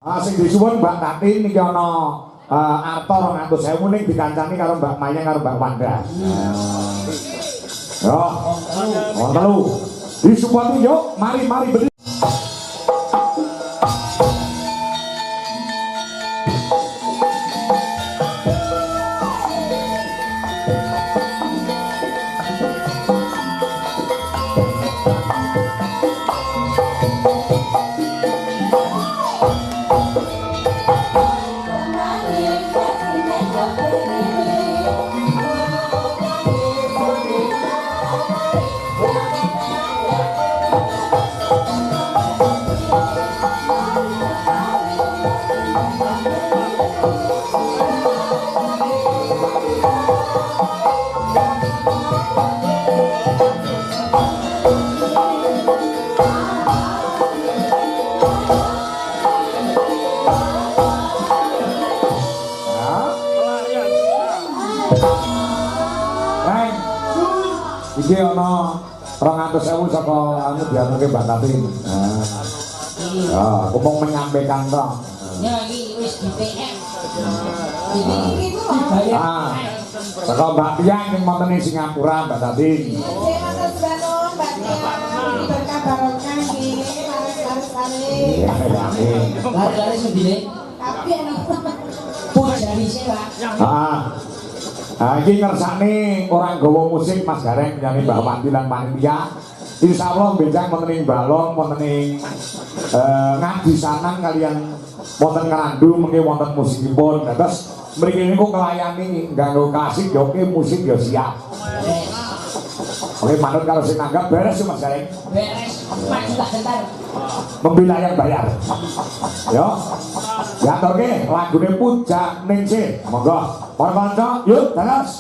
Sing disuwun Mbak Tatin niki ana arta 200.000 ning dikancani karo Mbak Mayang karo Mbak Wanda. Yo, wong telu. Disuwun yuk, mari beri. Iki ana 200.000 saka anu diaturke Mbak Tatin. Ya, aku mau menyampaikan tok. Ya iki wis DPM. Saka Mbak Tiang sing wonten ing Singapura Mbak Tatin. Laris mendine. Tapi ana pujani sewa. Iki ngersane orang gawa musik Mas Gareng nyanyi Mbak Wanti lan panitia. Insyaallah benjang wonten ing balong, wonten ing ngadi sanan kalian wonten ngerandu mengke wonten musikipun. Terus mriki niku kelayani nganggo kasih joki musik ya siap. Oke, manut kalau sing nanggap beres Mas Gareng. Beres, maju tak bentar. Membela yang bayar. Yo. Diaturke lagune Puja Ningsih. Monggo. Para kanca, yuk terus.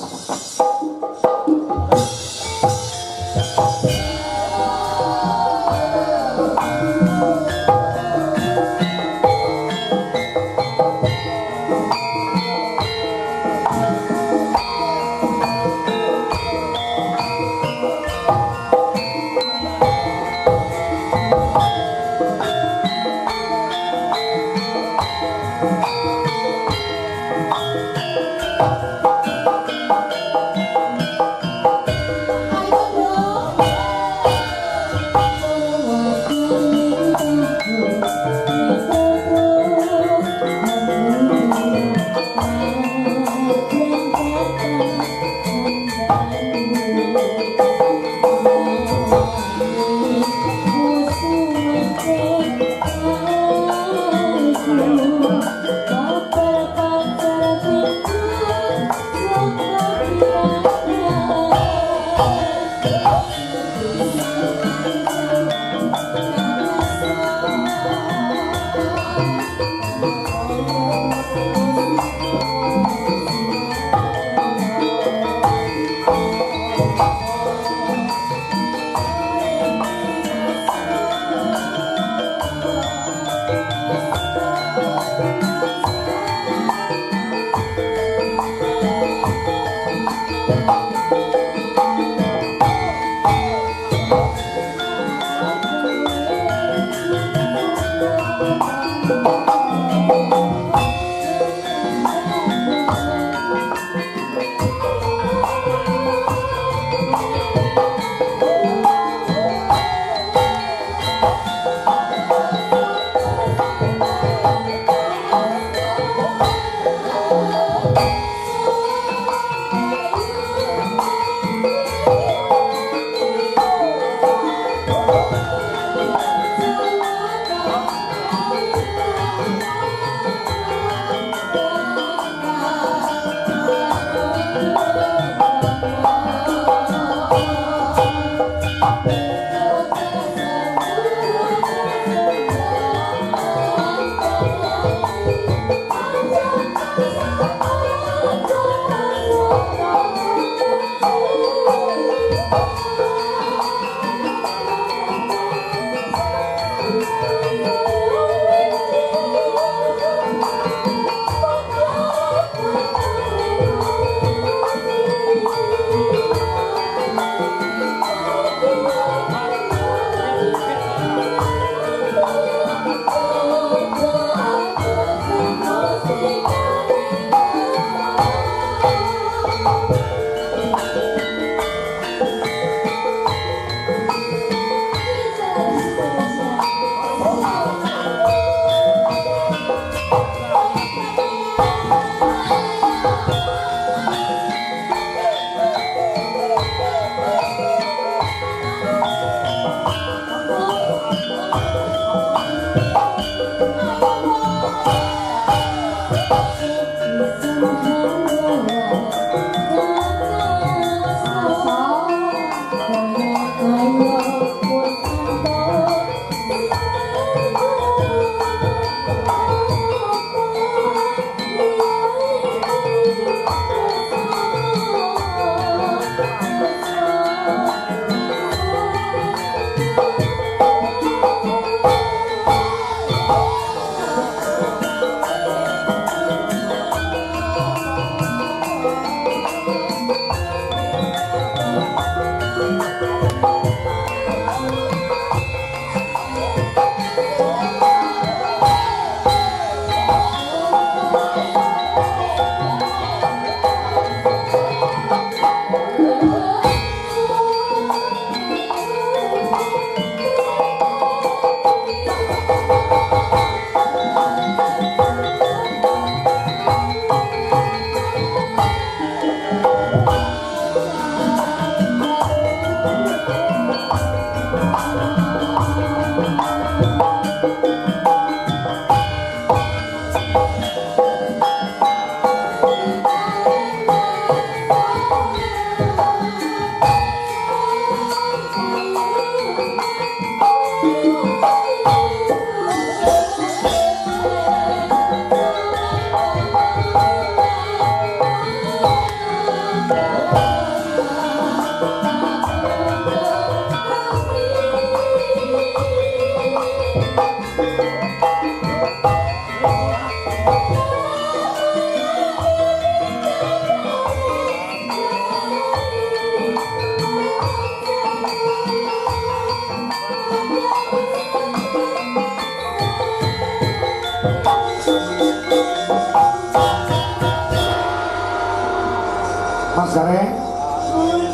Mas Gareng,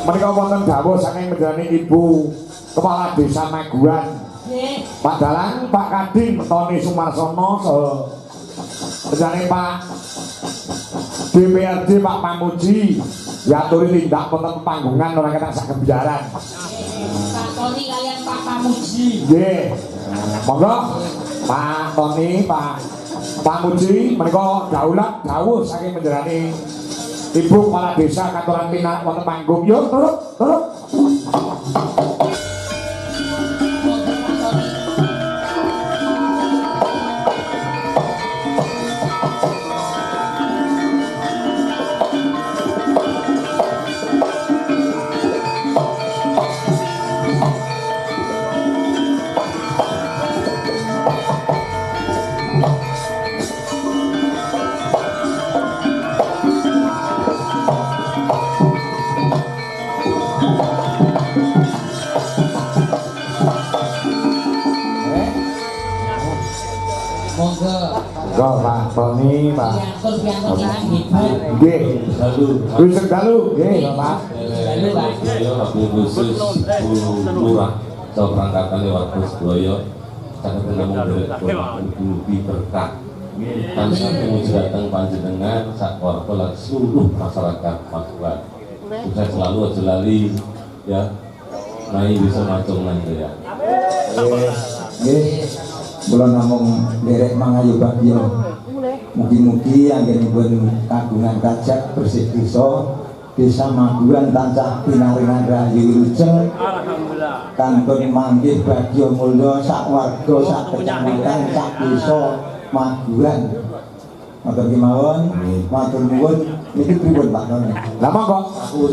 menika wonten dawuh saking menjalani Ibu Kepala Desa Maguan. Nggih. Pak Dalang, Pak Kadin, Tony Sumarsono, menjalani Pak DPRD, Pak Pamuji, yaturi tindak wonten panggungan orang kena sak kebijaran. Pak Tony kalian Pak Pamuji. Nggih. Monggo Pak Tony, Pak Pamuji menika dawuh saking menjalani Ibu Kepala Desa Katuran Pinak wonten panggung. Yo turut. Monggo Pak Tony, Pak. Piantun kita hebat. Nggih. Wis dalu, nggih, Pak. Dalu, Pak. Wabil khusus Lurah Perangkatan lewat Boyo Caketan Namung Mugi berkah tansah kemuji datang panjenengan sakwarga lan seluruh masyarakat Maguan. Sukses selalu aja lali ya. Nai bisa macung nanti ya. Nggih, kula namung nderek mangayu bagya. Mugi-mugi anggenipun kagungan kajak bersih desa Maguan tansah pinaringan rahayu wilujeng. Alhamdulillah. Kantun manggih bagya mulya sak warga sak kecamatan sak desa Maguan. Matur kemawon, matur nuwun. Niki pripun Pak Tony? Lah monggo. Aku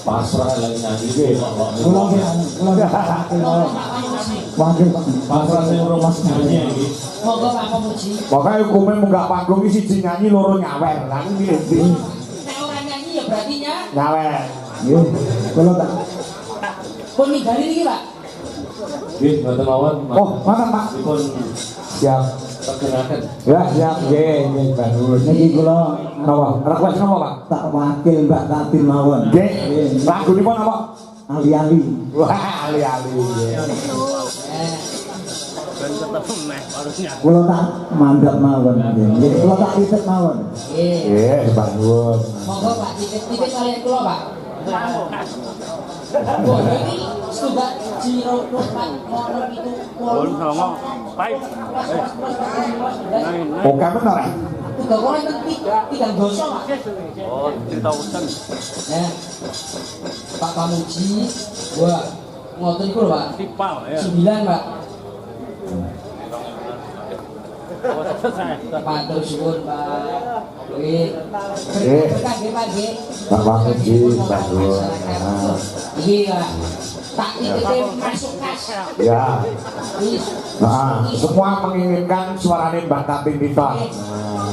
pasrah lagi nyanyi Kula wakil pasrah sing urung Mas nyanyi iki. Monggo Pak Pamuji. Pokoke hukume munggah panggung iki siji nyanyi loro nyawer. Lah iki milih ndi? Nek ora nyanyi ya berarti Nyawer. nggih, kula tak pun ninggali niki, Pak. Nggih, mboten mawon. Oh, ngoten Pak. Dipun Siap. perkenaken. Ya, siap nggih, nggih bagus. niki kula Napa? Request napa, Pak? tak wakil Mbak Katin mawon. Nggih. Lagunipun apa? Ali-ali. Wah, ali-ali. Kula tak mandap mawon nggih. Kula tak riset mawon. Nggih. Nggih, bagus. Monggo Pak, titip kalian kula, Pak. Wah, ini sudah Jiro Nurman mono itu Oke bener. udah kau itu tidak dosa, Pak. Oh, 3,000. Nah, Pak Pamuji, wah, ngotot itu loh, Pak. Tipal ya. 9, Pak. Oh, selesai. Matur suwun, Pak. Nggih. Berkah nggih, Pak nggih. Pak Pamuji, bagus. Iki, Pak. Tak titip masuk kas. Ya. Wis. Nah, semua menginginkan suaranya Mbak Tatin Titon.